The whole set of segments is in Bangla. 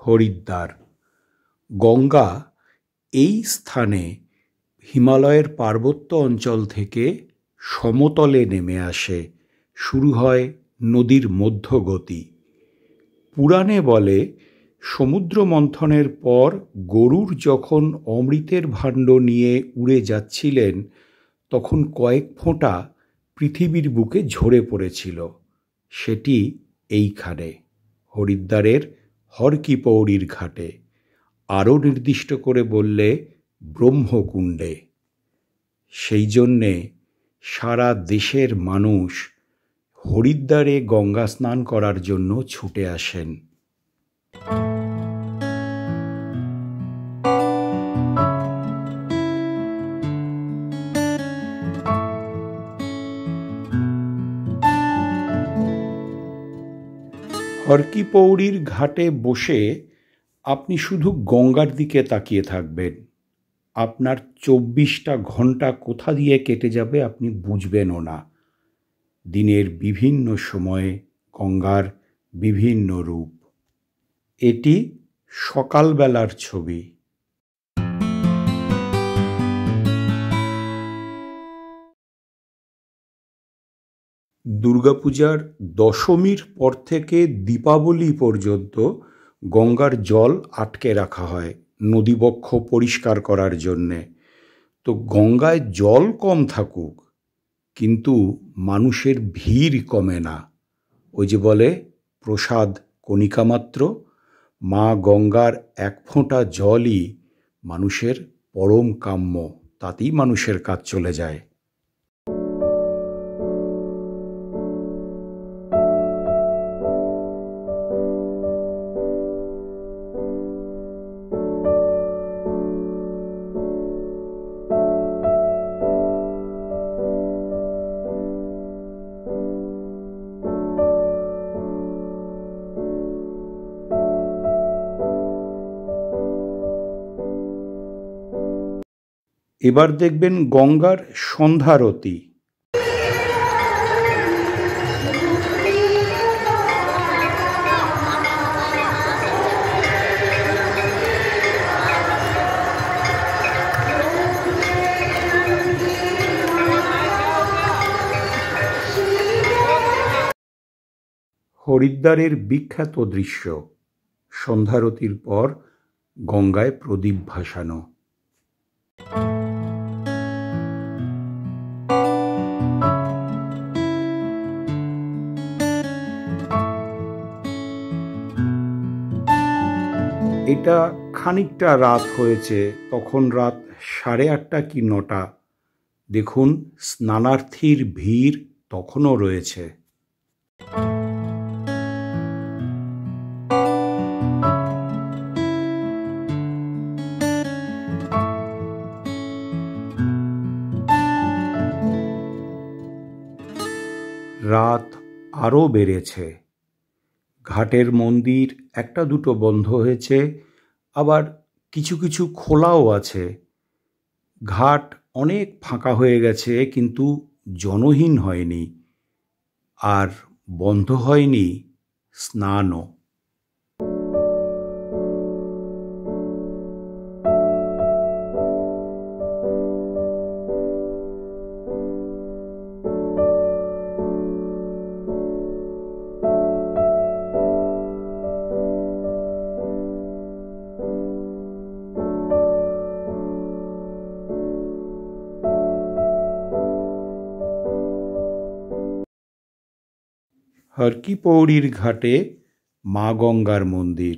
হরিদ্বার। গঙ্গা এই স্থানে হিমালয়ের পার্বত্য অঞ্চল থেকে সমতলে নেমে আসে, শুরু হয় নদীর মধ্যগতি। পুরাণে বলে, সমুদ্র মন্থনের পর গরুর যখন অমৃতের ভাণ্ড নিয়ে উড়ে যাচ্ছিলেন, তখন কয়েক ফোঁটা পৃথিবীর বুকে ঝরে পড়েছিল। সেটি এইখানে, হরিদ্বারের হর কি পৌড়ির ঘাটে, আরও নির্দিষ্ট করে বললে ব্রহ্মকুণ্ডে। সেই জন্যে সারা দেশের মানুষ হরিদ্বারে গঙ্গা স্নান করার জন্য ছুটে আসেন। হর কি পৌড়ির ঘাটে বসে আপনি শুধু গঙ্গার দিকে তাকিয়ে থাকবেন। আপনার 24টা ঘন্টা কোথা দিয়ে কেটে যাবে আপনি বুঝবেনও না। দিনের বিভিন্ন সময়ে গঙ্গার বিভিন্ন রূপ। এটি সকালবেলার ছবি। দুর্গাপূজার দশমীর পর থেকে দীপাবলি পর্যন্ত গঙ্গার জল আটকে রাখা হয় নদীবক্ষ পরিষ্কার করার জন্যে। তো গঙ্গায় জল কম থাকুক, কিন্তু মানুষের ভিড় কমে না। ওই যে বলে, প্রসাদ কণিকা মাত্র। মা গঙ্গার এক ফোঁটা জলই মানুষের পরম কাম্য, তাতেই মানুষের কাজ চলে যায়। এবার দেখবেন গঙ্গার সন্ধ্যারতি। হরিদ্বারের বিখ্যাত দৃশ্য, সন্ধ্যারতির পর গঙ্গায় প্রদীপ ভাসানো। এটা খানিকটা রাত হয়েছে, তখন রাত 8:30 কি 9টা। দেখুন, স্নানার্থীর ভিড় তখনও রয়েছে। রাত আরও বেড়েছে। ঘাটের মন্দির একটা দুটো বন্ধ হয়েছে, আবার কিছু কিছু খোলাও আছে। ঘাট অনেক ফাঁকা হয়ে গেছে, কিন্তু জনহীন হয়নি, আর বন্ধ হয়নি স্নানও। হর কি পৌড়ির ঘাটে মা গঙ্গার মন্দির,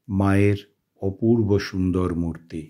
মায়ের অপূর্ব সুন্দর মূর্তি।